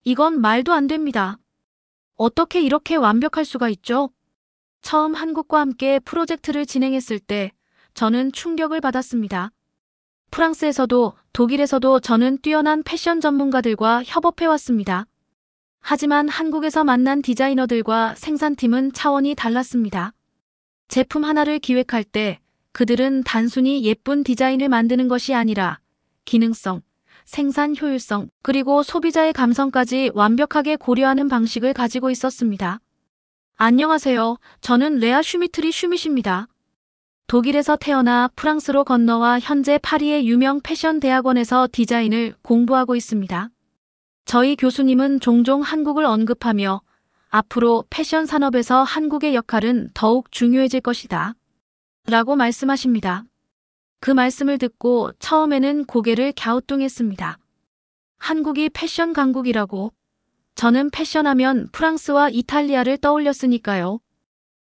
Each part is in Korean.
이건 말도 안 됩니다. 어떻게 이렇게 완벽할 수가 있죠? 처음 한국과 함께 프로젝트를 진행했을 때 저는 충격을 받았습니다. 프랑스에서도 독일에서도 저는 뛰어난 패션 전문가들과 협업해왔습니다. 하지만 한국에서 만난 디자이너들과 생산팀은 차원이 달랐습니다. 제품 하나를 기획할 때 그들은 단순히 예쁜 디자인을 만드는 것이 아니라 기능성, 생산 효율성, 그리고 소비자의 감성까지 완벽하게 고려하는 방식을 가지고 있었습니다. 안녕하세요. 저는 레아 슈미트리 슈밋입니다. 독일에서 태어나 프랑스로 건너와 현재 파리의 유명 패션 대학원에서 디자인을 공부하고 있습니다. 저희 교수님은 종종 한국을 언급하며 앞으로 패션 산업에서 한국의 역할은 더욱 중요해질 것이다 라고 말씀하십니다. 그 말씀을 듣고 처음에는 고개를 갸우뚱했습니다. 한국이 패션 강국이라고? 저는 패션하면 프랑스와 이탈리아를 떠올렸으니까요.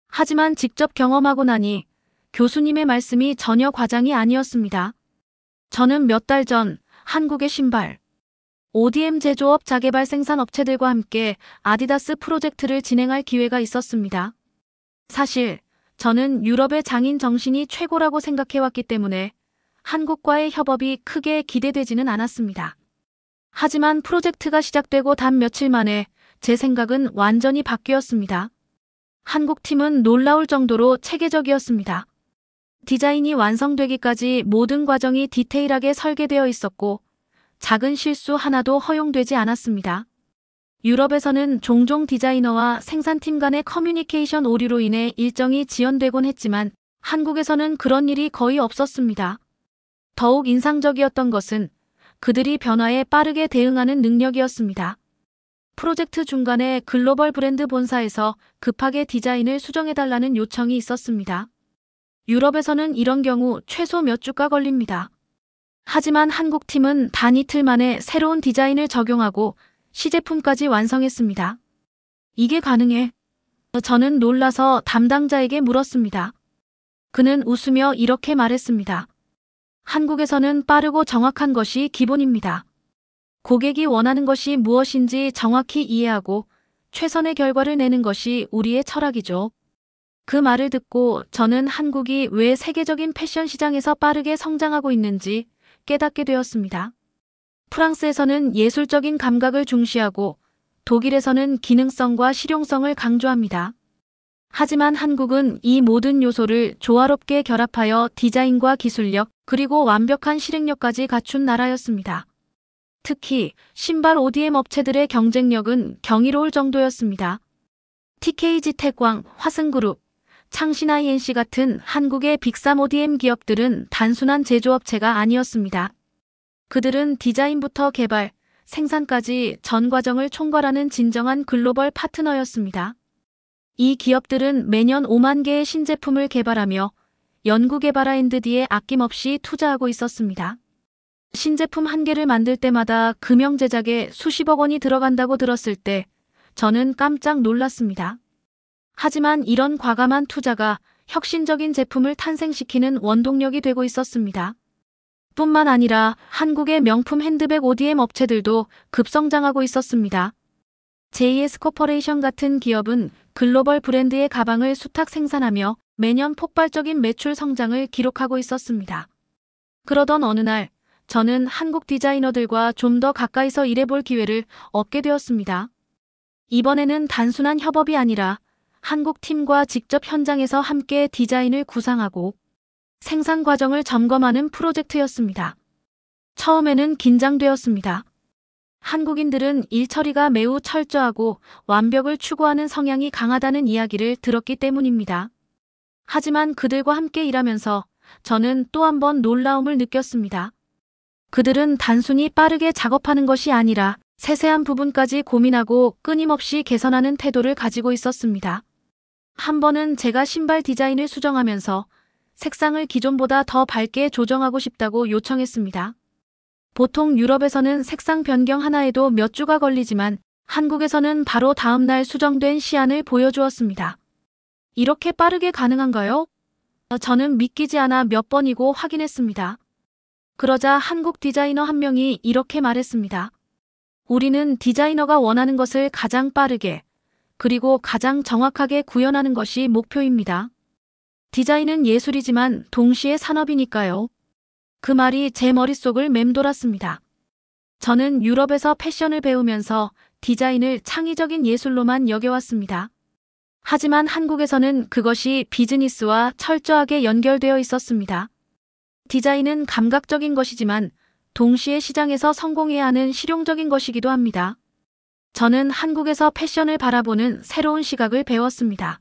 하지만 직접 경험하고 나니 교수님의 말씀이 전혀 과장이 아니었습니다. 저는 몇 달 전 한국의 신발, ODM 제조업 자개발 생산 업체들과 함께 아디다스 프로젝트를 진행할 기회가 있었습니다. 사실 저는 유럽의 장인 정신이 최고라고 생각해왔기 때문에 한국과의 협업이 크게 기대되지는 않았습니다. 하지만 프로젝트가 시작되고 단 며칠 만에 제 생각은 완전히 바뀌었습니다. 한국 팀은 놀라울 정도로 체계적이었습니다. 디자인이 완성되기까지 모든 과정이 디테일하게 설계되어 있었고 작은 실수 하나도 허용되지 않았습니다. 유럽에서는 종종 디자이너와 생산팀 간의 커뮤니케이션 오류로 인해 일정이 지연되곤 했지만 한국에서는 그런 일이 거의 없었습니다. 더욱 인상적이었던 것은 그들이 변화에 빠르게 대응하는 능력이었습니다. 프로젝트 중간에 글로벌 브랜드 본사에서 급하게 디자인을 수정해달라는 요청이 있었습니다. 유럽에서는 이런 경우 최소 몇 주가 걸립니다. 하지만 한국 팀은 단 이틀 만에 새로운 디자인을 적용하고 시제품까지 완성했습니다. 이게 가능해? 저는 놀라서 담당자에게 물었습니다. 그는 웃으며 이렇게 말했습니다. 한국에서는 빠르고 정확한 것이 기본입니다. 고객이 원하는 것이 무엇인지 정확히 이해하고 최선의 결과를 내는 것이 우리의 철학이죠. 그 말을 듣고 저는 한국이 왜 세계적인 패션 시장에서 빠르게 성장하고 있는지 깨닫게 되었습니다. 프랑스에서는 예술적인 감각을 중시하고 독일에서는 기능성과 실용성을 강조합니다. 하지만 한국은 이 모든 요소를 조화롭게 결합하여 디자인과 기술력, 그리고 완벽한 실행력까지 갖춘 나라였습니다. 특히 신발 ODM 업체들의 경쟁력은 경이로울 정도였습니다. TKG 태광, 화승그룹, 창신 INC 같은 한국의 빅3 ODM 기업들은 단순한 제조업체가 아니었습니다. 그들은 디자인부터 개발, 생산까지 전 과정을 총괄하는 진정한 글로벌 파트너였습니다. 이 기업들은 매년 5만 개의 신제품을 개발하며 연구개발 R&D에 아낌없이 투자하고 있었습니다. 신제품 한 개를 만들 때마다 금형 제작에 수십억 원이 들어간다고 들었을 때 저는 깜짝 놀랐습니다. 하지만 이런 과감한 투자가 혁신적인 제품을 탄생시키는 원동력이 되고 있었습니다. 뿐만 아니라 한국의 명품 핸드백 ODM 업체들도 급성장하고 있었습니다. JS 코퍼레이션 같은 기업은 글로벌 브랜드의 가방을 수탁 생산하며 매년 폭발적인 매출 성장을 기록하고 있었습니다. 그러던 어느 날 저는 한국 디자이너들과 좀 더 가까이서 일해볼 기회를 얻게 되었습니다. 이번에는 단순한 협업이 아니라 한국 팀과 직접 현장에서 함께 디자인을 구상하고 생산 과정을 점검하는 프로젝트였습니다. 처음에는 긴장되었습니다. 한국인들은 일 처리가 매우 철저하고 완벽을 추구하는 성향이 강하다는 이야기를 들었기 때문입니다. 하지만 그들과 함께 일하면서 저는 또 한 번 놀라움을 느꼈습니다. 그들은 단순히 빠르게 작업하는 것이 아니라 세세한 부분까지 고민하고 끊임없이 개선하는 태도를 가지고 있었습니다. 한 번은 제가 신발 디자인을 수정하면서 색상을 기존보다 더 밝게 조정하고 싶다고 요청했습니다. 보통 유럽에서는 색상 변경 하나에도 몇 주가 걸리지만 한국에서는 바로 다음 날 수정된 시안을 보여주었습니다. 이렇게 빠르게 가능한가요? 저는 믿기지 않아 몇 번이고 확인했습니다. 그러자 한국 디자이너 한 명이 이렇게 말했습니다. 우리는 디자이너가 원하는 것을 가장 빠르게 그리고 가장 정확하게 구현하는 것이 목표입니다. 디자인은 예술이지만 동시에 산업이니까요. 그 말이 제 머릿속을 맴돌았습니다. 저는 유럽에서 패션을 배우면서 디자인을 창의적인 예술로만 여겨왔습니다. 하지만 한국에서는 그것이 비즈니스와 철저하게 연결되어 있었습니다. 디자인은 감각적인 것이지만 동시에 시장에서 성공해야 하는 실용적인 것이기도 합니다. 저는 한국에서 패션을 바라보는 새로운 시각을 배웠습니다.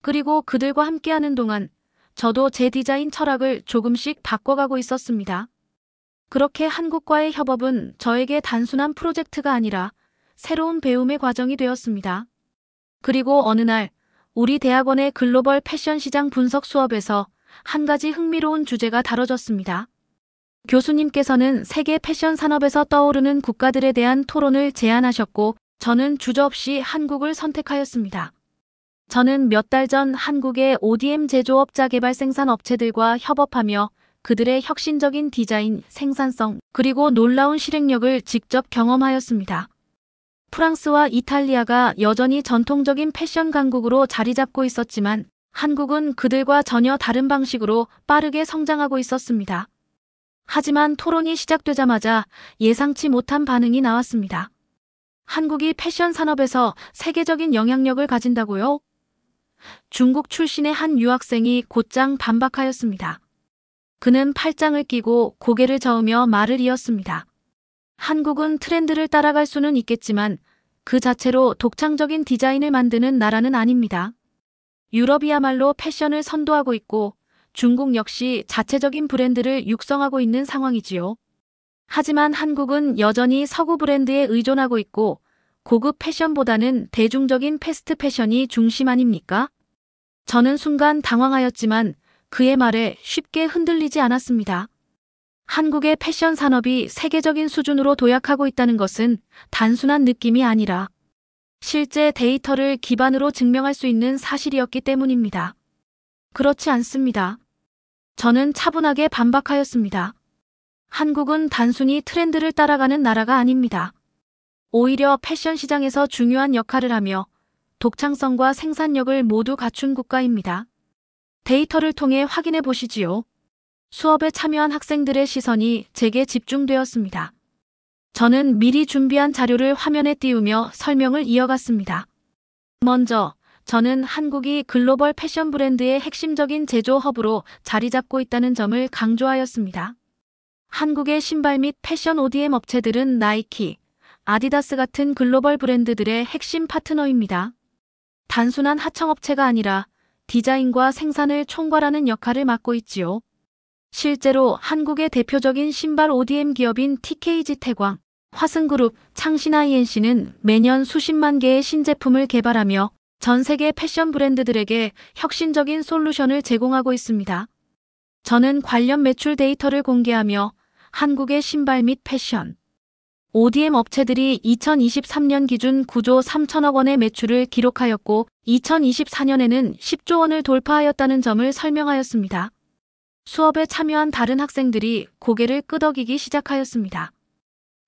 그리고 그들과 함께하는 동안 저도 제 디자인 철학을 조금씩 바꿔가고 있었습니다. 그렇게 한국과의 협업은 저에게 단순한 프로젝트가 아니라 새로운 배움의 과정이 되었습니다. 그리고 어느 날 우리 대학원의 글로벌 패션 시장 분석 수업에서 한 가지 흥미로운 주제가 다뤄졌습니다. 교수님께서는 세계 패션 산업에서 떠오르는 국가들에 대한 토론을 제안하셨고 저는 주저없이 한국을 선택하였습니다. 저는 몇 달 전 한국의 ODM 제조업자 개발 생산 업체들과 협업하며 그들의 혁신적인 디자인, 생산성, 그리고 놀라운 실행력을 직접 경험하였습니다. 프랑스와 이탈리아가 여전히 전통적인 패션 강국으로 자리 잡고 있었지만 한국은 그들과 전혀 다른 방식으로 빠르게 성장하고 있었습니다. 하지만 토론이 시작되자마자 예상치 못한 반응이 나왔습니다. 한국이 패션 산업에서 세계적인 영향력을 가진다고요? 중국 출신의 한 유학생이 곧장 반박하였습니다. 그는 팔짱을 끼고 고개를 저으며 말을 이었습니다. 한국은 트렌드를 따라갈 수는 있겠지만 그 자체로 독창적인 디자인을 만드는 나라는 아닙니다. 유럽이야말로 패션을 선도하고 있고 중국 역시 자체적인 브랜드를 육성하고 있는 상황이지요. 하지만 한국은 여전히 서구 브랜드에 의존하고 있고 고급 패션보다는 대중적인 패스트 패션이 중심 아닙니까? 저는 순간 당황하였지만 그의 말에 쉽게 흔들리지 않았습니다. 한국의 패션 산업이 세계적인 수준으로 도약하고 있다는 것은 단순한 느낌이 아니라 실제 데이터를 기반으로 증명할 수 있는 사실이었기 때문입니다. 그렇지 않습니다. 저는 차분하게 반박하였습니다. 한국은 단순히 트렌드를 따라가는 나라가 아닙니다. 오히려 패션 시장에서 중요한 역할을 하며 독창성과 생산력을 모두 갖춘 국가입니다. 데이터를 통해 확인해 보시지요. 수업에 참여한 학생들의 시선이 제게 집중되었습니다. 저는 미리 준비한 자료를 화면에 띄우며 설명을 이어갔습니다. 먼저, 저는 한국이 글로벌 패션 브랜드의 핵심적인 제조 허브로 자리 잡고 있다는 점을 강조하였습니다. 한국의 신발 및 패션 ODM 업체들은 나이키, 아디다스 같은 글로벌 브랜드들의 핵심 파트너입니다. 단순한 하청업체가 아니라 디자인과 생산을 총괄하는 역할을 맡고 있지요. 실제로 한국의 대표적인 신발 ODM 기업인 TKG 태광, 화승그룹, 창신 INC는 매년 수십만 개의 신제품을 개발하며 전 세계 패션 브랜드들에게 혁신적인 솔루션을 제공하고 있습니다. 저는 관련 매출 데이터를 공개하며 한국의 신발 및 패션, ODM 업체들이 2023년 기준 9조 3천억 원의 매출을 기록하였고 2024년에는 10조 원을 돌파하였다는 점을 설명하였습니다. 수업에 참여한 다른 학생들이 고개를 끄덕이기 시작하였습니다.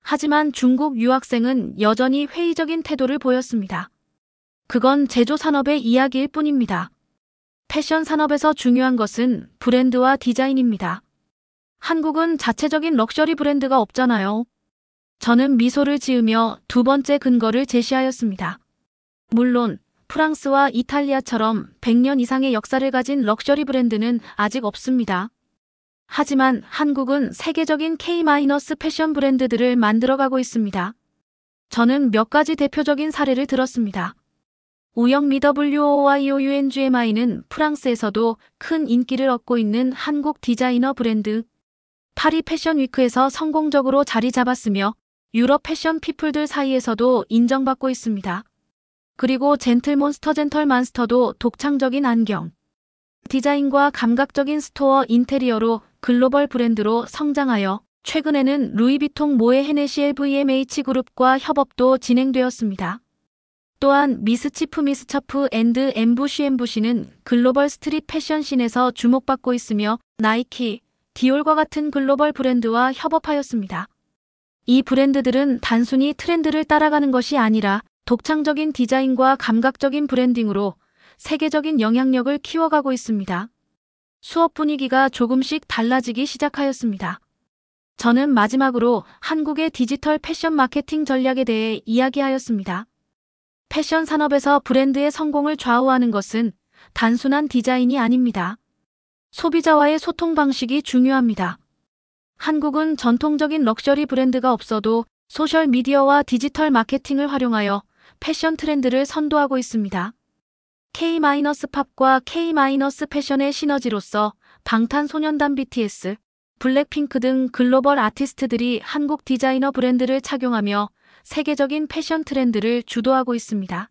하지만 중국 유학생은 여전히 회의적인 태도를 보였습니다. 그건 제조 산업의 이야기일 뿐입니다. 패션 산업에서 중요한 것은 브랜드와 디자인입니다. 한국은 자체적인 럭셔리 브랜드가 없잖아요. 저는 미소를 지으며 두 번째 근거를 제시하였습니다. 물론 프랑스와 이탈리아처럼 100년 이상의 역사를 가진 럭셔리 브랜드는 아직 없습니다. 하지만 한국은 세계적인 K- 패션 브랜드들을 만들어가고 있습니다. 저는 몇 가지 대표적인 사례를 들었습니다. 우영미 WOYOUNGMI는 프랑스에서도 큰 인기를 얻고 있는 한국 디자이너 브랜드. 파리 패션 위크에서 성공적으로 자리 잡았으며 유럽 패션 피플들 사이에서도 인정받고 있습니다. 그리고 젠틀몬스터도 독창적인 안경, 디자인과 감각적인 스토어 인테리어로 글로벌 브랜드로 성장하여 최근에는 루이비통 모에 헤네시 LVMH 그룹과 협업도 진행되었습니다. 또한 미스치프 앤드 엠부시는 글로벌 스트릿 패션 씬에서 주목받고 있으며 나이키, 디올과 같은 글로벌 브랜드와 협업하였습니다. 이 브랜드들은 단순히 트렌드를 따라가는 것이 아니라 독창적인 디자인과 감각적인 브랜딩으로 세계적인 영향력을 키워가고 있습니다. 수업 분위기가 조금씩 달라지기 시작하였습니다. 저는 마지막으로 한국의 디지털 패션 마케팅 전략에 대해 이야기하였습니다. 패션 산업에서 브랜드의 성공을 좌우하는 것은 단순한 디자인이 아닙니다. 소비자와의 소통 방식이 중요합니다. 한국은 전통적인 럭셔리 브랜드가 없어도 소셜미디어와 디지털 마케팅을 활용하여 패션 트렌드를 선도하고 있습니다. K-팝과 K-패션의 시너지로서 방탄소년단 BTS, 블랙핑크 등 글로벌 아티스트들이 한국 디자이너 브랜드를 착용하며 세계적인 패션 트렌드를 주도하고 있습니다.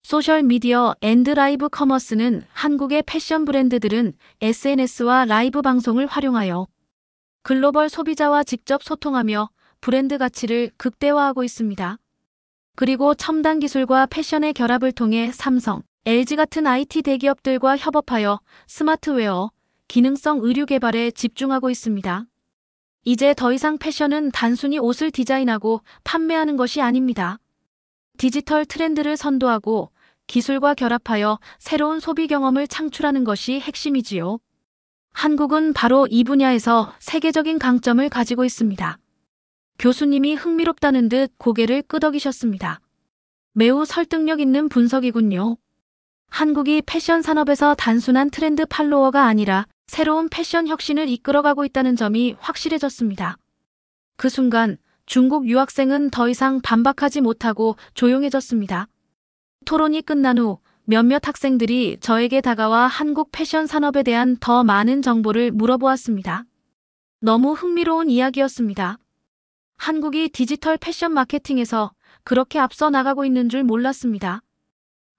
소셜미디어 앤드 라이브 커머스는 한국의 패션 브랜드들은 SNS와 라이브 방송을 활용하여 글로벌 소비자와 직접 소통하며 브랜드 가치를 극대화하고 있습니다. 그리고 첨단 기술과 패션의 결합을 통해 삼성, LG 같은 IT 대기업들과 협업하여 스마트웨어, 기능성 의류 개발에 집중하고 있습니다. 이제 더 이상 패션은 단순히 옷을 디자인하고 판매하는 것이 아닙니다. 디지털 트렌드를 선도하고 기술과 결합하여 새로운 소비 경험을 창출하는 것이 핵심이지요. 한국은 바로 이 분야에서 세계적인 강점을 가지고 있습니다. 교수님이 흥미롭다는 듯 고개를 끄덕이셨습니다. 매우 설득력 있는 분석이군요. 한국이 패션 산업에서 단순한 트렌드 팔로워가 아니라 새로운 패션 혁신을 이끌어가고 있다는 점이 확실해졌습니다. 그 순간 중국 유학생은 더 이상 반박하지 못하고 조용해졌습니다. 토론이 끝난 후 몇몇 학생들이 저에게 다가와 한국 패션 산업에 대한 더 많은 정보를 물어보았습니다. 너무 흥미로운 이야기였습니다. 한국이 디지털 패션 마케팅에서 그렇게 앞서 나가고 있는 줄 몰랐습니다.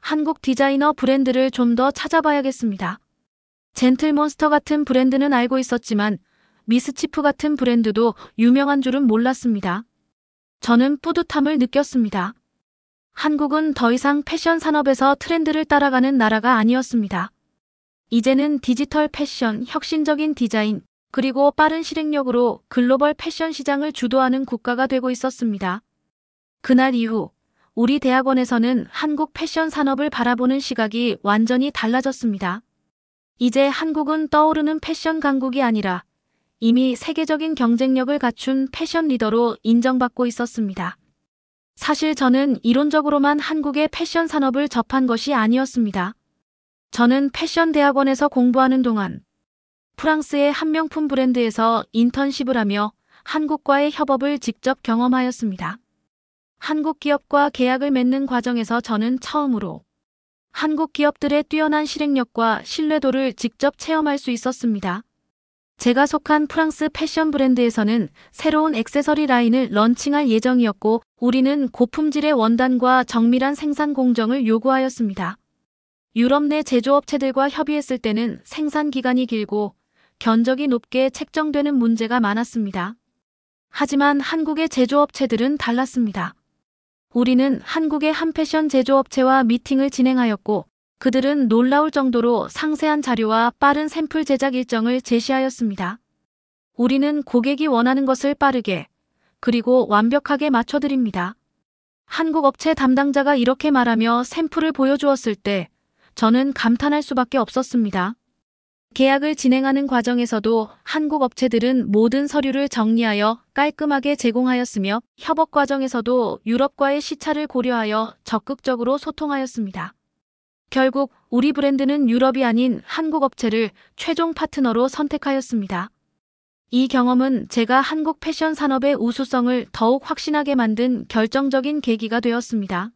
한국 디자이너 브랜드를 좀 더 찾아봐야겠습니다. 젠틀몬스터 같은 브랜드는 알고 있었지만 미스치프 같은 브랜드도 유명한 줄은 몰랐습니다. 저는 뿌듯함을 느꼈습니다. 한국은 더 이상 패션 산업에서 트렌드를 따라가는 나라가 아니었습니다. 이제는 디지털 패션, 혁신적인 디자인, 그리고 빠른 실행력으로 글로벌 패션 시장을 주도하는 국가가 되고 있었습니다. 그날 이후 우리 대학원에서는 한국 패션 산업을 바라보는 시각이 완전히 달라졌습니다. 이제 한국은 떠오르는 패션 강국이 아니라 이미 세계적인 경쟁력을 갖춘 패션 리더로 인정받고 있었습니다. 사실 저는 이론적으로만 한국의 패션 산업을 접한 것이 아니었습니다. 저는 패션 대학원에서 공부하는 동안 프랑스의 한 명품 브랜드에서 인턴십을 하며 한국과의 협업을 직접 경험하였습니다. 한국 기업과 계약을 맺는 과정에서 저는 처음으로 한국 기업들의 뛰어난 실행력과 신뢰도를 직접 체험할 수 있었습니다. 제가 속한 프랑스 패션 브랜드에서는 새로운 액세서리 라인을 런칭할 예정이었고 우리는 고품질의 원단과 정밀한 생산 공정을 요구하였습니다. 유럽 내 제조업체들과 협의했을 때는 생산 기간이 길고 견적이 높게 책정되는 문제가 많았습니다. 하지만 한국의 제조업체들은 달랐습니다. 우리는 한국의 한 패션 제조업체와 미팅을 진행하였고 그들은 놀라울 정도로 상세한 자료와 빠른 샘플 제작 일정을 제시하였습니다. 우리는 고객이 원하는 것을 빠르게 그리고 완벽하게 맞춰드립니다. 한국 업체 담당자가 이렇게 말하며 샘플을 보여주었을 때 저는 감탄할 수밖에 없었습니다. 계약을 진행하는 과정에서도 한국 업체들은 모든 서류를 정리하여 깔끔하게 제공하였으며 협업 과정에서도 유럽과의 시차를 고려하여 적극적으로 소통하였습니다. 결국 우리 브랜드는 유럽이 아닌 한국 업체를 최종 파트너로 선택하였습니다. 이 경험은 제가 한국 패션 산업의 우수성을 더욱 확신하게 만든 결정적인 계기가 되었습니다.